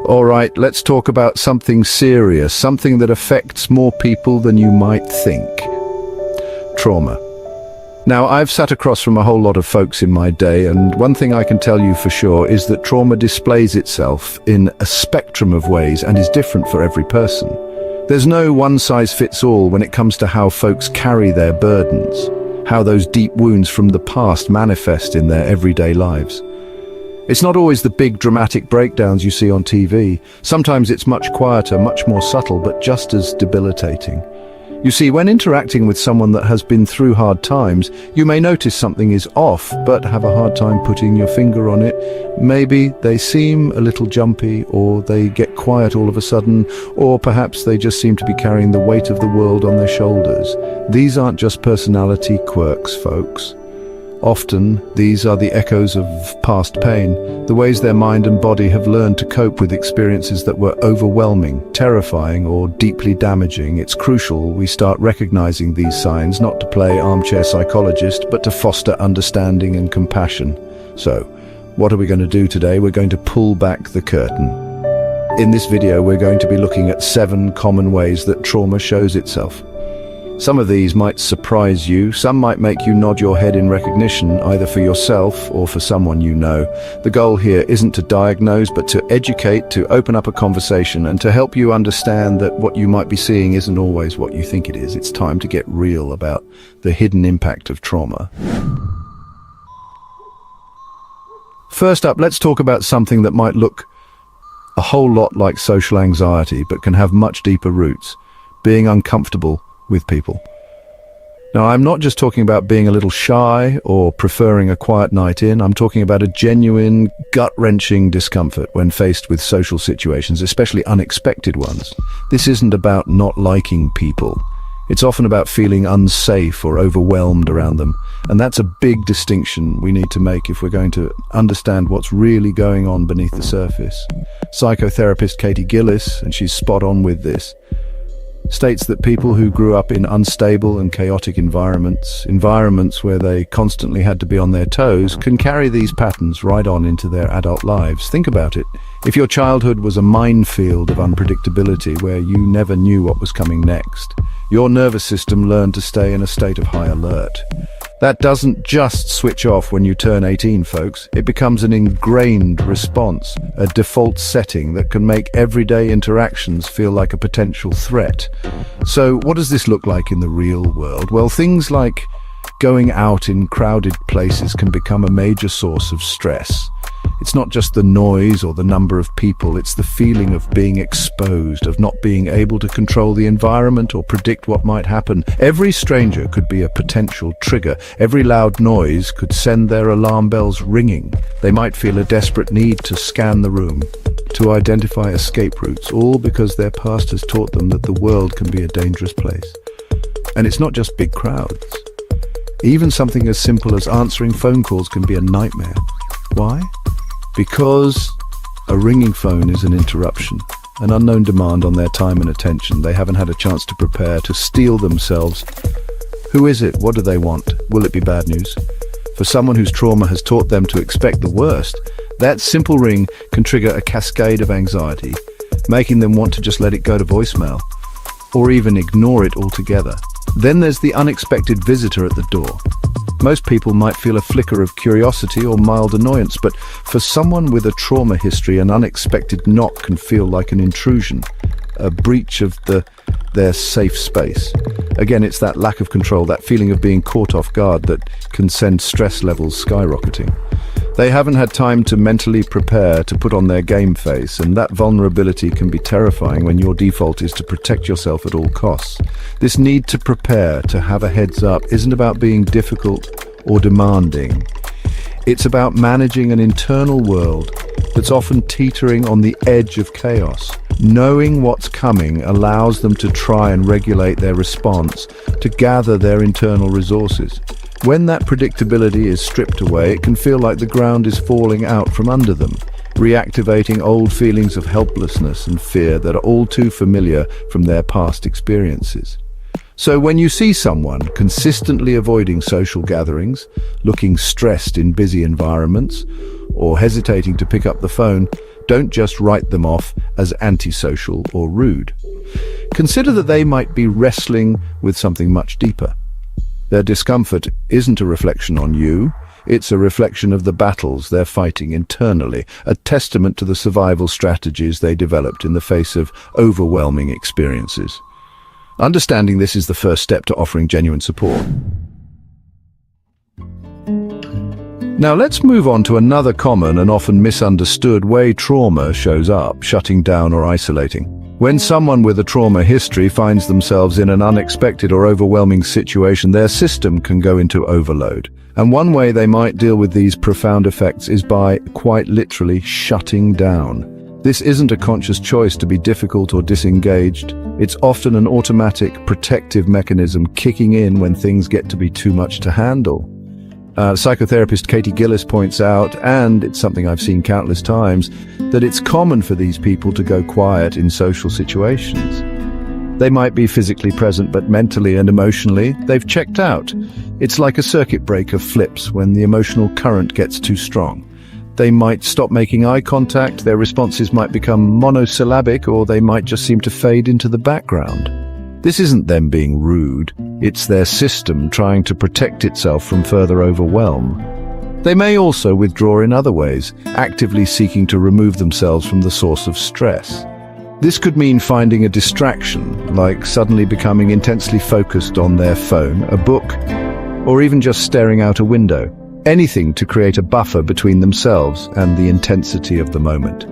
All right, let's talk about something serious, something that affects more people than you might think. Trauma. Now, I've sat across from a whole lot of folks in my day, and one thing I can tell you for sure is that trauma displays itself in a spectrum of ways and is different for every person. There's no one-size-fits-all when it comes to how folks carry their burdens, how those deep wounds from the past manifest in their everyday lives. It's not always the big dramatic breakdowns you see on TV. Sometimes it's much quieter, much more subtle, but just as debilitating. You see, when interacting with someone that has been through hard times, you may notice something is off, but have a hard time putting your finger on it. Maybe they seem a little jumpy, or they get quiet all of a sudden, or perhaps they just seem to be carrying the weight of the world on their shoulders. These aren't just personality quirks, folks. Often, these are the echoes of past pain, the ways their mind and body have learned to cope with experiences that were overwhelming, terrifying, or deeply damaging. It's crucial we start recognizing these signs, not to play armchair psychologist, but to foster understanding and compassion. So, what are we going to do today? We're going to pull back the curtain. In this video, we're going to be looking at 7 common ways that trauma shows itself. Some of these might surprise you, some might make you nod your head in recognition, either for yourself or for someone you know. The goal here isn't to diagnose, but to educate, to open up a conversation, and to help you understand that what you might be seeing isn't always what you think it is. It's time to get real about the hidden impact of trauma. First up, let's talk about something that might look a whole lot like social anxiety, but can have much deeper roots: being uncomfortable with people. Now, I'm not just talking about being a little shy or preferring a quiet night in. I'm talking about a genuine, gut-wrenching discomfort when faced with social situations, especially unexpected ones. This isn't about not liking people. It's often about feeling unsafe or overwhelmed around them. And that's a big distinction we need to make if we're going to understand what's really going on beneath the surface. Psychotherapist Katie Gillis, and she's spot on with this, states that people who grew up in unstable and chaotic environments where they constantly had to be on their toes, can carry these patterns right on into their adult lives. Think about it. If your childhood was a minefield of unpredictability where you never knew what was coming next, your nervous system learned to stay in a state of high alert. That doesn't just switch off when you turn 18, folks. It becomes an ingrained response, a default setting that can make everyday interactions feel like a potential threat. So what does this look like in the real world? Well, things like going out in crowded places can become a major source of stress. It's not just the noise or the number of people, it's the feeling of being exposed, of not being able to control the environment or predict what might happen. Every stranger could be a potential trigger. Every loud noise could send their alarm bells ringing. They might feel a desperate need to scan the room, to identify escape routes, all because their past has taught them that the world can be a dangerous place. And it's not just big crowds. Even something as simple as answering phone calls can be a nightmare. Why? Because a ringing phone is an interruption, an unknown demand on their time and attention. They haven't had a chance to prepare, to steel themselves. Who is it? What do they want? Will it be bad news? For someone whose trauma has taught them to expect the worst, that simple ring can trigger a cascade of anxiety, making them want to just let it go to voicemail, or even ignore it altogether. Then there's the unexpected visitor at the door. Most people might feel a flicker of curiosity or mild annoyance, but for someone with a trauma history, an unexpected knock can feel like an intrusion, a breach of their safe space. Again, it's that lack of control, that feeling of being caught off guard that can send stress levels skyrocketing. They haven't had time to mentally prepare, to put on their game face, and that vulnerability can be terrifying when your default is to protect yourself at all costs. This need to prepare, to have a heads up, isn't about being difficult or demanding. It's about managing an internal world that's often teetering on the edge of chaos. Knowing what's coming allows them to try and regulate their response, to gather their internal resources. When that predictability is stripped away, it can feel like the ground is falling out from under them, reactivating old feelings of helplessness and fear that are all too familiar from their past experiences. So when you see someone consistently avoiding social gatherings, looking stressed in busy environments, or hesitating to pick up the phone, Don't just write them off as antisocial or rude. Consider that they might be wrestling with something much deeper. Their discomfort isn't a reflection on you, it's a reflection of the battles they're fighting internally, a testament to the survival strategies they developed in the face of overwhelming experiences. Understanding this is the first step to offering genuine support. Now let's move on to another common and often misunderstood way trauma shows up, shutting down or isolating. When someone with a trauma history finds themselves in an unexpected or overwhelming situation, their system can go into overload. And one way they might deal with these profound effects is by, quite literally, shutting down. This isn't a conscious choice to be difficult or disengaged. It's often an automatic protective mechanism kicking in when things get to be too much to handle. Psychotherapist Katie Gillis points out, and it's something I've seen countless times, that it's common for these people to go quiet in social situations. They might be physically present, but mentally and emotionally, they've checked out. It's like a circuit breaker flips when the emotional current gets too strong. They might stop making eye contact, their responses might become monosyllabic, or they might just seem to fade into the background. This isn't them being rude, it's their system trying to protect itself from further overwhelm. They may also withdraw in other ways, actively seeking to remove themselves from the source of stress. This could mean finding a distraction, like suddenly becoming intensely focused on their phone, a book, or even just staring out a window. Anything to create a buffer between themselves and the intensity of the moment.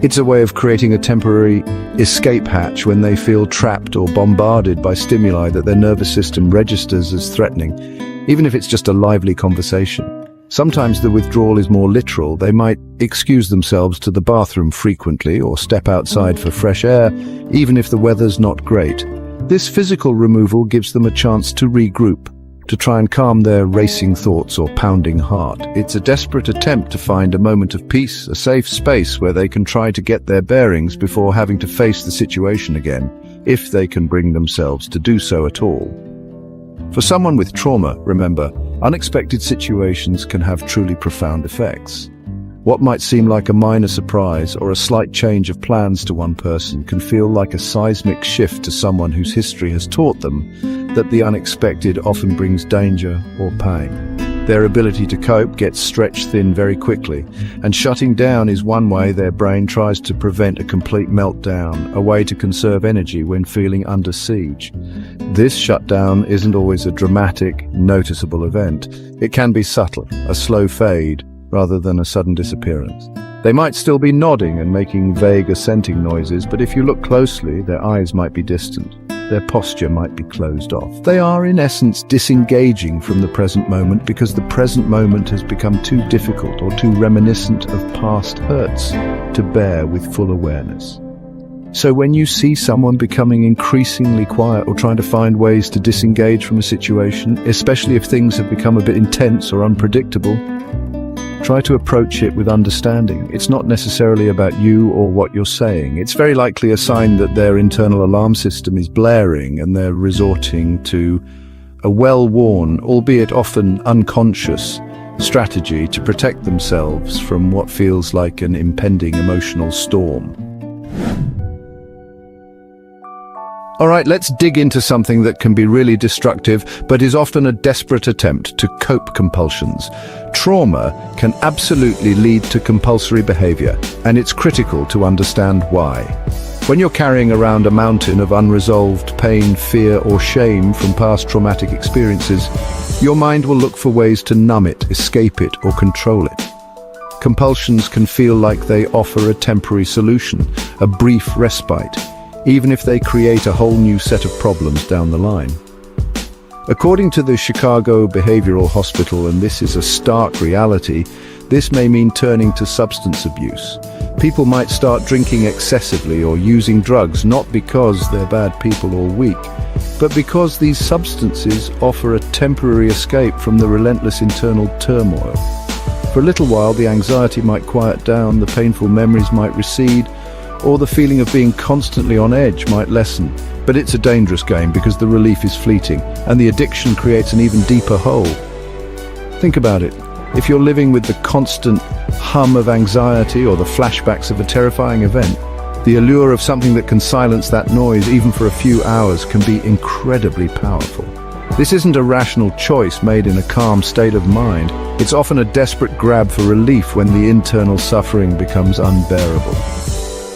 It's a way of creating a temporary escape hatch when they feel trapped or bombarded by stimuli that their nervous system registers as threatening, even if it's just a lively conversation. Sometimes the withdrawal is more literal. They might excuse themselves to the bathroom frequently or step outside for fresh air, even if the weather's not great. This physical removal gives them a chance to regroup, to try and calm their racing thoughts or pounding heart. It's a desperate attempt to find a moment of peace, a safe space where they can try to get their bearings before having to face the situation again, if they can bring themselves to do so at all. For someone with trauma, remember, unexpected situations can have truly profound effects. What might seem like a minor surprise or a slight change of plans to one person can feel like a seismic shift to someone whose history has taught them that the unexpected often brings danger or pain. Their ability to cope gets stretched thin very quickly, and shutting down is one way their brain tries to prevent a complete meltdown, a way to conserve energy when feeling under siege. This shutdown isn't always a dramatic, noticeable event. It can be subtle, a slow fade, rather than a sudden disappearance. They might still be nodding and making vague assenting noises, but if you look closely, their eyes might be distant. Their posture might be closed off. They are, in essence, disengaging from the present moment because the present moment has become too difficult or too reminiscent of past hurts to bear with full awareness. So when you see someone becoming increasingly quiet or trying to find ways to disengage from a situation, especially if things have become a bit intense or unpredictable, try to approach it with understanding. It's not necessarily about you or what you're saying. It's very likely a sign that their internal alarm system is blaring and they're resorting to a well-worn, albeit often unconscious, strategy to protect themselves from what feels like an impending emotional storm. All right, let's dig into something that can be really destructive, but is often a desperate attempt to cope compulsions. Trauma can absolutely lead to compulsory behavior, and it's critical to understand why. When you're carrying around a mountain of unresolved pain, fear, or shame from past traumatic experiences, your mind will look for ways to numb it, escape it, or control it. Compulsions can feel like they offer a temporary solution, a brief respite, even if they create a whole new set of problems down the line. According to the Chicago Behavioral Hospital, and this is a stark reality, this may mean turning to substance abuse. People might start drinking excessively or using drugs, not because they're bad people or weak, but because these substances offer a temporary escape from the relentless internal turmoil. For a little while, the anxiety might quiet down, the painful memories might recede, or the feeling of being constantly on edge might lessen. But it's a dangerous game because the relief is fleeting, and the addiction creates an even deeper hole. Think about it. If you're living with the constant hum of anxiety or the flashbacks of a terrifying event. The allure of something that can silence that noise, even for a few hours, can be incredibly powerful. This isn't a rational choice made in a calm state of mind. It's often a desperate grab for relief when the internal suffering becomes unbearable.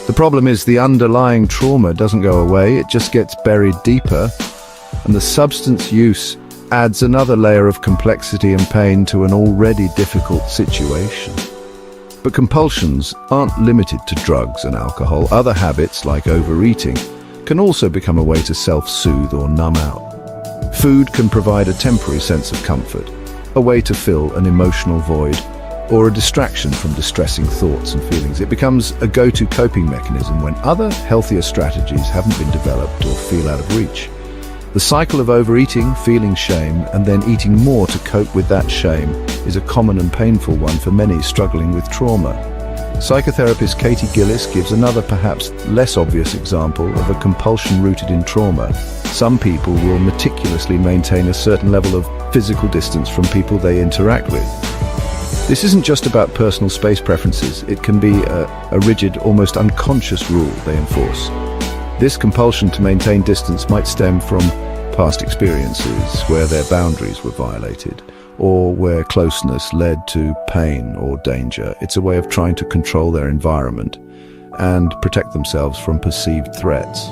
The problem is the underlying trauma doesn't go away, it just gets buried deeper, and the substance use adds another layer of complexity and pain to an already difficult situation. But compulsions aren't limited to drugs and alcohol. Other habits, like overeating, can also become a way to self-soothe or numb out. Food can provide a temporary sense of comfort, a way to fill an emotional void, or a distraction from distressing thoughts and feelings. It becomes a go-to coping mechanism when other, healthier strategies haven't been developed or feel out of reach. The cycle of overeating, feeling shame, and then eating more to cope with that shame is a common and painful one for many struggling with trauma. Psychotherapist Katie Gillis gives another, perhaps less obvious example of a compulsion rooted in trauma. Some people will meticulously maintain a certain level of physical distance from people they interact with. This isn't just about personal space preferences. It can be a rigid, almost unconscious rule they enforce. This compulsion to maintain distance might stem from past experiences where their boundaries were violated, or where closeness led to pain or danger. It's a way of trying to control their environment and protect themselves from perceived threats.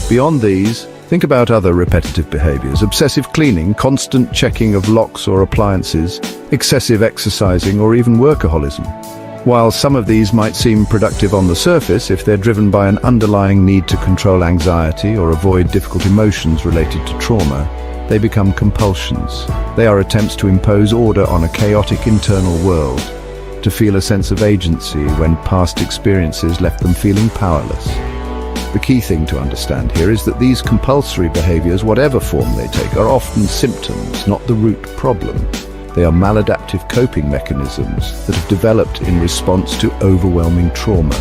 Beyond these, think about other repetitive behaviors: obsessive cleaning, constant checking of locks or appliances, excessive exercising, or even workaholism. While some of these might seem productive on the surface, if they're driven by an underlying need to control anxiety or avoid difficult emotions related to trauma, they become compulsions. They are attempts to impose order on a chaotic internal world, to feel a sense of agency when past experiences left them feeling powerless. The key thing to understand here is that these compulsory behaviors, whatever form they take, are often symptoms, not the root problem. They are maladaptive coping mechanisms that have developed in response to overwhelming trauma.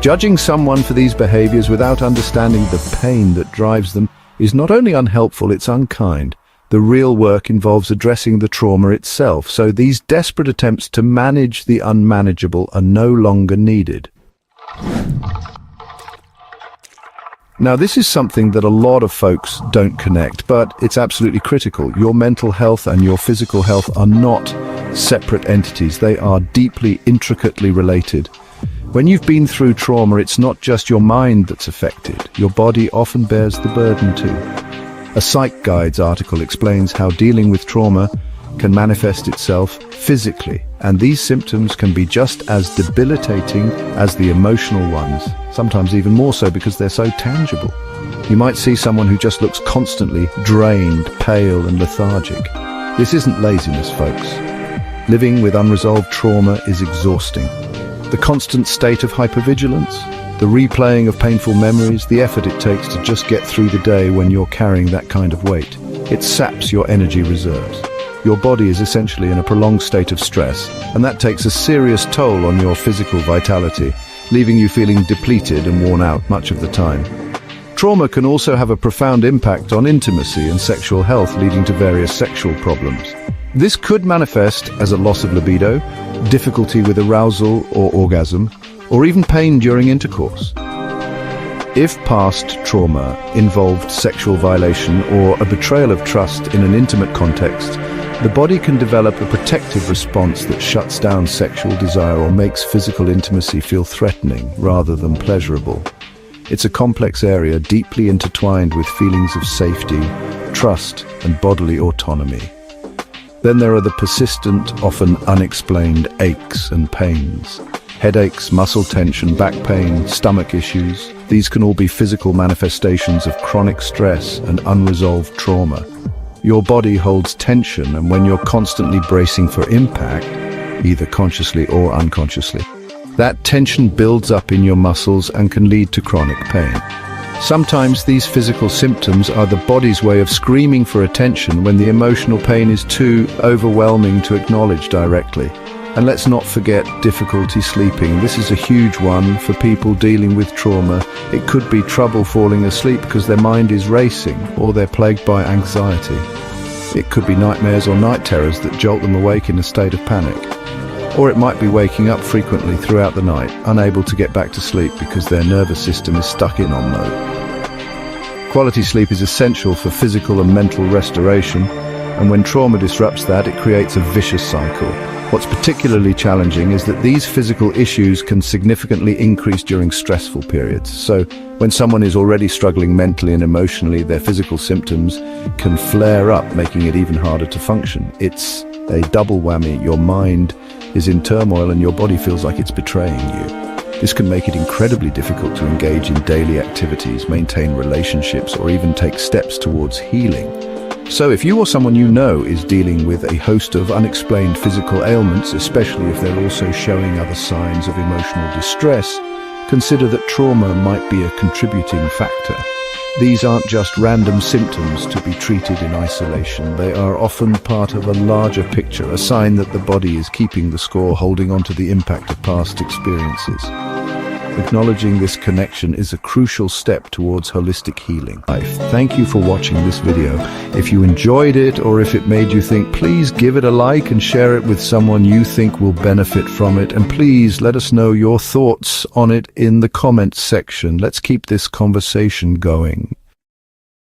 Judging someone for these behaviors without understanding the pain that drives them is not only unhelpful, it's unkind. The real work involves addressing the trauma itself, so these desperate attempts to manage the unmanageable are no longer needed. Now, this is something that a lot of folks don't connect, but it's absolutely critical. Your mental health and your physical health are not separate entities. They are deeply, intricately related. When you've been through trauma, it's not just your mind that's affected. Your body often bears the burden too. A Psych Guides article explains how dealing with trauma can manifest itself physically, and these symptoms can be just as debilitating as the emotional ones, sometimes even more so because they're so tangible. You might see someone who just looks constantly drained, pale, and lethargic. This isn't laziness, folks. Living with unresolved trauma is exhausting. The constant state of hypervigilance, the replaying of painful memories, the effort it takes to just get through the day when you're carrying that kind of weight. It saps your energy reserves. Your body is essentially in a prolonged state of stress, and that takes a serious toll on your physical vitality, leaving you feeling depleted and worn out much of the time. Trauma can also have a profound impact on intimacy and sexual health, leading to various sexual problems. This could manifest as a loss of libido, difficulty with arousal or orgasm, or even pain during intercourse. If past trauma involved sexual violation or a betrayal of trust in an intimate context, the body can develop a protective response that shuts down sexual desire or makes physical intimacy feel threatening rather than pleasurable. It's a complex area deeply intertwined with feelings of safety, trust, and bodily autonomy. Then there are the persistent, often unexplained aches and pains. Headaches, muscle tension, back pain, stomach issues. These can all be physical manifestations of chronic stress and unresolved trauma. Your body holds tension, and when you're constantly bracing for impact, either consciously or unconsciously, that tension builds up in your muscles and can lead to chronic pain. Sometimes these physical symptoms are the body's way of screaming for attention when the emotional pain is too overwhelming to acknowledge directly. And let's not forget difficulty sleeping. This is a huge one for people dealing with trauma. It could be trouble falling asleep because their mind is racing, or they're plagued by anxiety. It could be nightmares or night terrors that jolt them awake in a state of panic. Or it might be waking up frequently throughout the night, unable to get back to sleep because their nervous system is stuck in on mode. Quality sleep is essential for physical and mental restoration, and when trauma disrupts that, it creates a vicious cycle. What's particularly challenging is that these physical issues can significantly increase during stressful periods. So, when someone is already struggling mentally and emotionally, their physical symptoms can flare up, making it even harder to function. It's a double whammy. Your mind is in turmoil and your body feels like it's betraying you. This can make it incredibly difficult to engage in daily activities, maintain relationships, or even take steps towards healing. So if you or someone you know is dealing with a host of unexplained physical ailments, especially if they're also showing other signs of emotional distress, consider that trauma might be a contributing factor. These aren't just random symptoms to be treated in isolation. They are often part of a larger picture, a sign that the body is keeping the score, holding on to the impact of past experiences. Acknowledging this connection is a crucial step towards holistic healing. Thank you for watching this video. If you enjoyed it or if it made you think, please give it a like and share it with someone you think will benefit from it. And please let us know your thoughts on it in the comments section. Let's keep this conversation going.